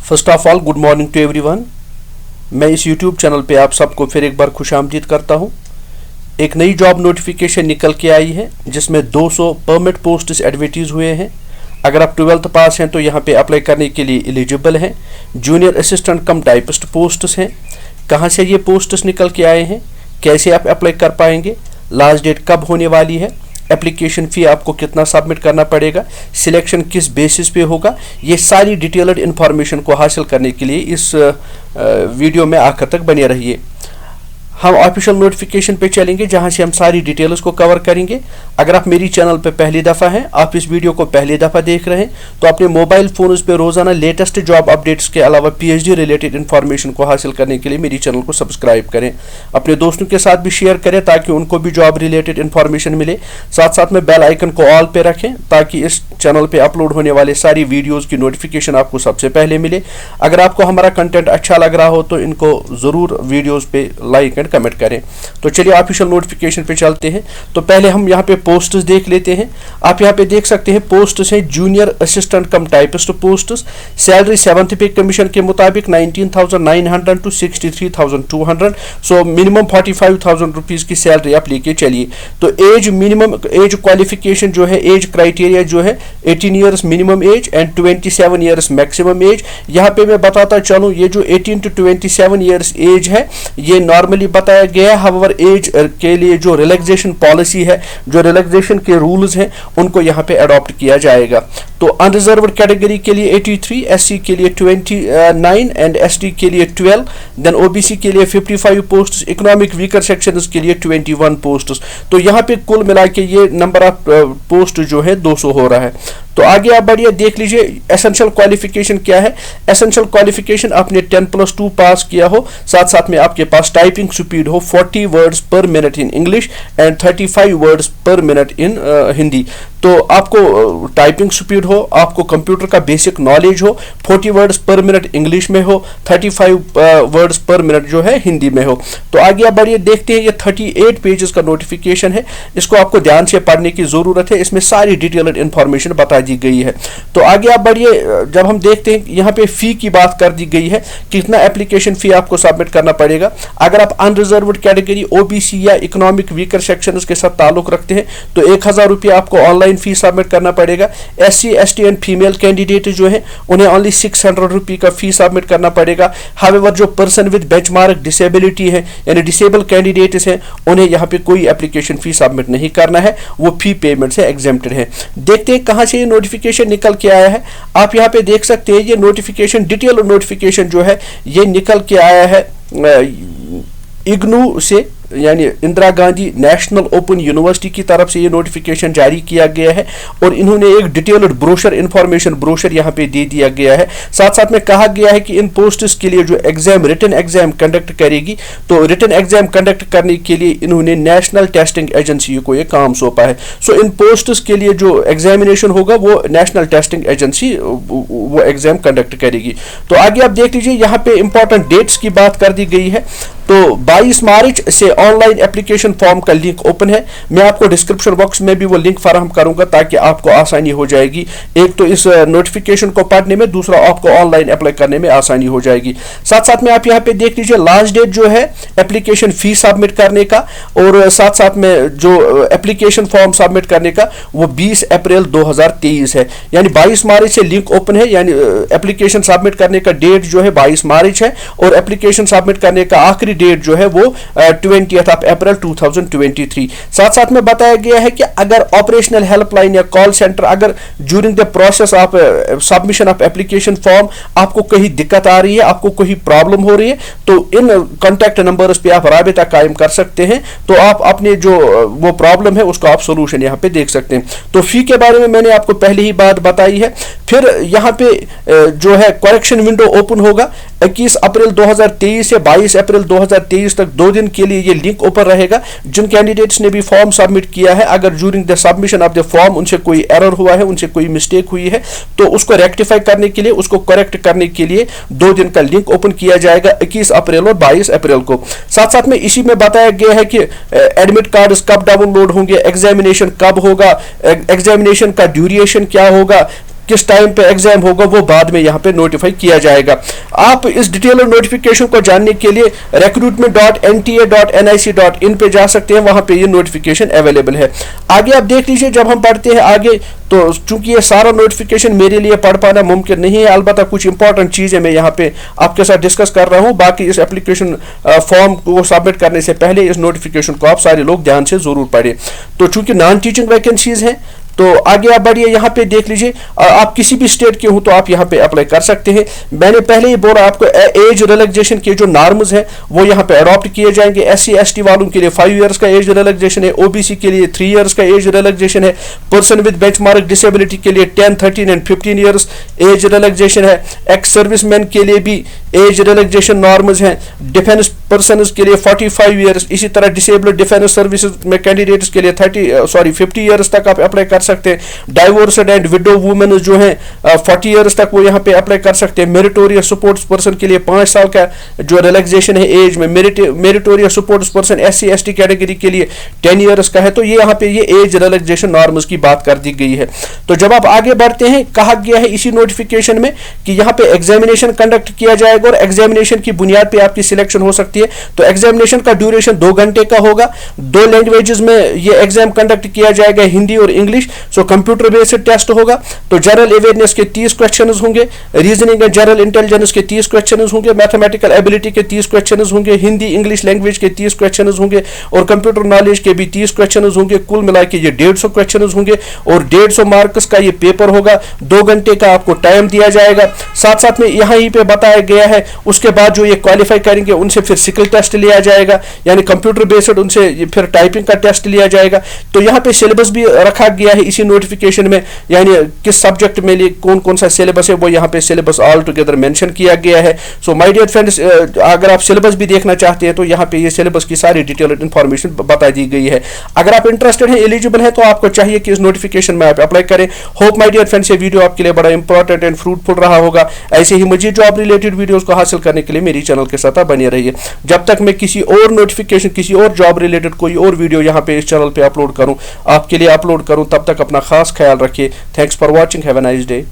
First of all good morning to everyone. मैं इस YouTube channel पे आप सबको फिर एक बार खुशामदीद करता हूँ। एक नई जॉब नोटिफिकेशन निकल के आई है जिसमें 200 परमिट पोस्ट्स एडवर्टीज हुए हैं। अगर आप 12th पास हैं तो यहाँ पे अप्लाई करने के लिए एलिजिबल हैं। जूनियर असिस्टेंट कम टाइपिस्ट पोस्ट्स हैं। कहाँ से ये पोस्ट्स निकल के आए हैं, कैसे आप अप्लाई कर पाएंगे, लास्ट डेट कब होने वाली है, एप्लीकेशन फ़ी आपको कितना सबमिट करना पड़ेगा, सिलेक्शन किस बेसिस पे होगा, ये सारी डिटेल्ड इन्फॉर्मेशन को हासिल करने के लिए इस वीडियो में आखिर तक बने रहिए। हम ऑफिशियल नोटिफिकेशन पे चलेंगे जहां से हम सारी डिटेल्स को कवर करेंगे। अगर आप मेरी चैनल पे पहली दफ़ा हैं, आप इस वीडियो को पहली दफ़ा देख रहे हैं, तो अपने मोबाइल फ़ोन्स पे रोज़ाना लेटेस्ट जॉब अपडेट्स के अलावा PhD रिलेटेड इन्फॉर्मेशन को हासिल करने के लिए मेरी चैनल को सब्सक्राइब करें। अपने दोस्तों के साथ भी शेयर करें ताकि उनको भी जॉब रिलेटेड इन्फॉर्मेशन मिले। साथ साथ में बेल आइकन को ऑल पे रखें ताकि इस चैनल पे अपलोड होने वाले सारी वीडियोज़ की नोटिफिकेशन आपको सबसे पहले मिले। अगर आपको हमारा कंटेंट अच्छा लग रहा हो तो इनको ज़रूर वीडियोज़ पे लाइक एंड कमेंट करें। तो चलिए ऑफिशियल नोटिफिकेशन पे चलते हैं। तो पहले हम यहाँ पे पोस्ट्स देख लेते हैं। आप यहाँ पे देख सकते हैं पोस्ट्स हैं जूनियर असिस्टेंट कम टाइपिस्ट पोस्ट्स। सैलरी 7th पे कमीशन के मुताबिक 19,900 to 63,200। सो मिनिमम 45,000 रुपीज़ की सैलरी आप लेके चलिए। तो एज मिनिमम एज क्वालिफिकेशन जो है, एज क्राइटेरिया जो है 18 years minimum age and 27 years maximum age. यहाँ पे मैं बताता चलूँ, ये जो 18 to 27 ईयर्स एज है ये नॉर्मली बताया गया। हाउएवर एज के लिए जो रिलैक्सेशन पॉलिसी है, जो रिलैक्सेशन के रूल्स हैं, उनको यहाँ पे अडॉप्ट किया जाएगा। तो अनरिजर्व्ड कैटेगरी के लिए 83, SC के लिए 29 एंड ST के लिए 12, देन OBC के लिए 55 पोस्ट्स, इकोनॉमिक वीकर सेक्शंस के लिए 21 पोस्ट्स। तो यहाँ पे कुल मिला के ये नंबर ऑफ पोस्ट जो है 200 हो रहा है। तो आगे आप बढ़िए देख लीजिए एसेंशियल क्वालिफिकेशन क्या है। एसेंशियल क्वालिफिकेशन आपने 10+2 पास किया हो, साथ साथ में आपके पास टाइपिंग स्पीड हो 40 वर्ड्स पर minute in English and 35 words पर मिनट इन हिंदी। तो आपको टाइपिंग स्पीड हो, आपको कंप्यूटर का बेसिक नॉलेज हो, 40 वर्ड्स पर मिनट इंग्लिश में हो, 35 वर्ड्स पर मिनट जो है हिंदी में हो। तो आगे आप बढ़िए देखते हैं, ये 38 पेजेस का नोटिफिकेशन है। इसको आपको ध्यान से पढ़ने की ज़रूरत है, इसमें सारी डिटेल्ड इन्फॉर्मेशन बता दी गई है। तो आगे आप बढ़िए, जब हम देखते हैं यहाँ पे फ़ी की बात कर दी गई है, कितना एप्लीकेशन फ़ी आपको सबमिट करना पड़ेगा। अगर आप अनरिजर्व्ड कैटेगरी OBC या इकोनॉमिक वीकर सेक्शन के साथ ताल्लुक रखते हैं तो 1,000 रुपये आपको ऑनलाइन फी सबमिट करना पड़ेगा। SC ST and female candidate जो है उन्हें ओनली 600 रुपये का फी सबमिट करना पड़ेगा। हाउएवर जो पर्सन विद बेंचमार्क डिसेबिलिटी है यानी डिसेबल कैंडिडेट्स हैं, उन्हें यहाँ पे कोई एप्लीकेशन फी सबमिट नहीं करना है, वो फी पेमेंट से एग्जेम्प्टेड है। देखते हैं कहाँ से ये नोटिफिकेशन निकल के आया है। आप यहाँ पे देख सकते हैं ये नोटिफिकेशन, डिटेल नोटिफिकेशन जो है ये निकल के आया है इग्नू से, यानी Indira Gandhi national open university की तरफ से ये नोटिफिकेशन जारी किया गया है और इन्होंने एक डिटेल्ड ब्रोशर इन्फॉर्मेशन ब्रोशर यहाँ पे दे दिया गया है। साथ साथ में कहा गया है कि इन पोस्ट्स के लिए जो एग्जाम रिटन एग्जाम कंडक्ट करेगी, तो रिटन एग्जाम कंडक्ट करने के लिए इन्होंने नेशनल टेस्टिंग एजेंसी को ये काम सौंपा है। सो इन पोस्ट्स के लिए जो एग्जामिनेशन होगा वो नेशनल टेस्टिंग एजेंसी वो एग्जाम कंडक्ट करेगी। तो आगे आप देख लीजिए, यहाँ पे इंपॉर्टेंट डेट्स की बात कर दी गई है। तो 22 मार्च से ऑनलाइन एप्लीकेशन फॉर्म का लिंक ओपन है। मैं आपको डिस्क्रिप्शन बॉक्स में भी वो लिंक फराहम करूंगा ताकि आपको आसानी हो जाएगी, एक तो इस नोटिफिकेशन को पढ़ने में, दूसरा आपको ऑनलाइन अप्लाई करने में आसानी हो जाएगी। साथ साथ में आप यहाँ पे देख लीजिए लास्ट डेट जो है एप्लीकेशन फी सबमिट करने का और साथ साथ में जो एप्लीकेशन फॉर्म सबमिट करने का वो 20 अप्रैल 2023 है। यानी 22 मार्च से लिंक ओपन है, यानी एप्लीकेशन सबमिट करने का डेट जो है 22 मार्च है और एप्लीकेशन सबमिट करने का आखिरी डेट जो है वो 20th of April 2023। साथ साथ में बताया गया है कि अगर ऑपरेशनल हेल्पलाइन या कॉल सेंटर अगर during the process of submission of application form आपको कहीं दिक्कत आ रही है, आपको कोई प्रॉब्लम हो रही है, तो इन कॉन्टैक्ट नंबर्स पे आप राबिता कायम कर सकते हैं। तो आप अपने जो वो प्रॉब्लम है उसका आप सोल्यूशन यहाँ पे देख सकते हैं। तो फी के बारे में मैंने आपको पहले ही बात बताई है। फिर यहाँ पे जो है करेक्शन विंडो ओपन होगा 21 अप्रैल 2023 से 22 अप्रैल 2023 तक 2 दिन के लिए ये लिंक ओपन रहेगा। जिन कैंडिडेट्स ने भी फॉर्म सबमिट किया है, अगर during the submission of the form उनसे कोई एरर हुआ है, उनसे कोई मिस्टेक हुई है, तो उसको रेक्टिफाई करने के लिए, उसको करेक्ट करने के लिए 2 दिन का लिंक ओपन किया जाएगा 21 अप्रैल और 22 अप्रैल को। साथ साथ में इसी में बताया गया है कि एडमिट कार्ड कब डाउनलोड होंगे, एग्जामिनेशन कब होगा, एग्जामिनेशन का ड्यूरेशन क्या होगा, किस टाइम पे एग्जाम होगा वो बाद में यहाँ पे नोटिफाई किया जाएगा। आप इस डिटेल नोटिफिकेशन को जानने के लिए recruitment.nta.nic.in पे जा सकते हैं, वहां पे ये नोटिफिकेशन अवेलेबल है। आगे आप देख लीजिए, जब हम पढ़ते हैं आगे तो चूंकि ये सारा नोटिफिकेशन मेरे लिए पढ़ पाना मुमकिन नहीं है, अलबत्ता कुछ इंपॉर्टेंट चीजें मैं यहाँ पे आपके साथ डिस्कस कर रहा हूँ। बाकी इस एप्लीकेशन फॉर्म को सबमिट करने से पहले इस नोटिफिकेशन को आप सारे लोग ध्यान से जरूर पढ़ें। तो चूंकि नॉन टीचिंग वैकेंसीज हैं तो आगे आप बढ़िए, यहाँ पे देख लीजिए, आप किसी भी स्टेट के हो तो आप यहाँ पे अप्लाई कर सकते हैं। मैंने पहले ही बोला आपको एज रिलैक्सेशन के जो नॉर्म्स हैं वो यहाँ पे अडॉप्ट किए जाएंगे। SC ST वालों के लिए 5 इयर्स का एज रिलैक्सेशन है, OBC के लिए 3 इयर्स का एज रिलैक्सेशन है, पर्सन विद बेंचमार्क डिसेबिलिटी के लिए 10, 13 एंड 15 इयर्स एज रिलैक्सेशन है, एक्स सर्विसमैन के लिए भी एज रिलैक्सेशन नॉर्म्स हैं, डिफेंस पर्सन के लिए 45 इयर्स, इसी तरह डिसेबल्ड डिफेंस सर्विसेज में कैंडिडेट्स के लिए 50 इयर्स तक आप अप्लाई कर सकते हैं। डाइवोर्सड एंड विडो वुमेन जो हैं 40 इयर्स तक वो यहाँ पे अप्लाई कर सकते हैं। मेरिटोरियस सपोर्ट्स पर्सन के लिए 5 साल का जो रिलैक्सेशन है एज में, meritorious supports person SC ST category के लिए 10 इयर्स का है। तो ये यहाँ पे ये एज रिलैक्सेशन नॉर्म्स की बात कर दी गई है। तो जब आप आगे बढ़ते हैं, कहा गया है इसी नोटिफिकेशन में कि यहाँ पे एग्जामिनेशन कंडक्ट किया जाएगा और एग्जामिनेशन की बुनियाद पे आपकी सिलेक्शन हो सकती है। तो एग्जामिनेशन का ड्यूरेशन 2 घंटे का होगा। 2 लैंग्वेजेस में ये एग्जाम कंडक्ट किया जाएगा, हिंदी और English. So computer based test होगा। तो जनरल अवेयरनेस के 30 क्वेश्चंस होंगे, रीजनिंग एंड जनरल इंटेलिजेंस के 30 क्वेश्चंस होंगे, मैथमेटिकल एबिलिटी के 30 क्वेश्चंस होंगे, हिंदी इंग्लिश लैंग्वेज के 30 क्वेश्चंस होंगे और कंप्यूटर नॉलेज के भी 30 क्वेश्चंस होंगे। कुल मिला के ये 150 क्वेश्चंस होंगे और 150 मार्क्स का ये पेपर होगा। 2 घंटे का आपको टाइम दिया जाएगा। साथ साथ में यहाँ ही पे बताया गया है उसके बाद जो ये क्वालिफाई करेंगे उनसे फिर स्किल टेस्ट लिया जाएगा, यानी कंप्यूटर बेस्ड उनसे फिर टाइपिंग का टेस्ट लिया जाएगा। तो यहाँ पे सिलेबस भी रखा गया है इसी नोटिफिकेशन में, यानी किस सब्जेक्ट में लिए कौन कौन सा सिलेबस है वो यहाँ पे सिलेबस ऑल टुगेदर मेंशन किया गया है। सो माय डियर फ्रेंड्स, अगर आप सिलेबस भी देखना चाहते हैं तो यहाँ पे ये सिलेबस की सारी डिटेल्ड इंफॉर्मेशन बता दी गई है। अगर आप इंटरेस्टेड हैं, एलिजिबल है, तो आपको चाहिए कि इस नोटिफिकेशन में आप अप्लाई करें। होप माय डियर फ्रेंड्स ये वीडियो आपके लिए बड़ा इंपॉर्टेंट एंड फ्रूटफुल रहा होगा। ऐसे ही मजीद जॉब रिलेटेड वीडियोस को हासिल करने के लिए मेरी चैनल के साथ बने रहिए। जब तक मैं किसी और नोटिफिकेशन, किसी और जॉब रिलेटेड कोई और वीडियो यहाँ पे इस चैनल पे अपलोड करूँ, आपके लिए अपलोड करूँ, तब तक अपना खास ख्याल रखिए। Thanks for watching, have a nice day.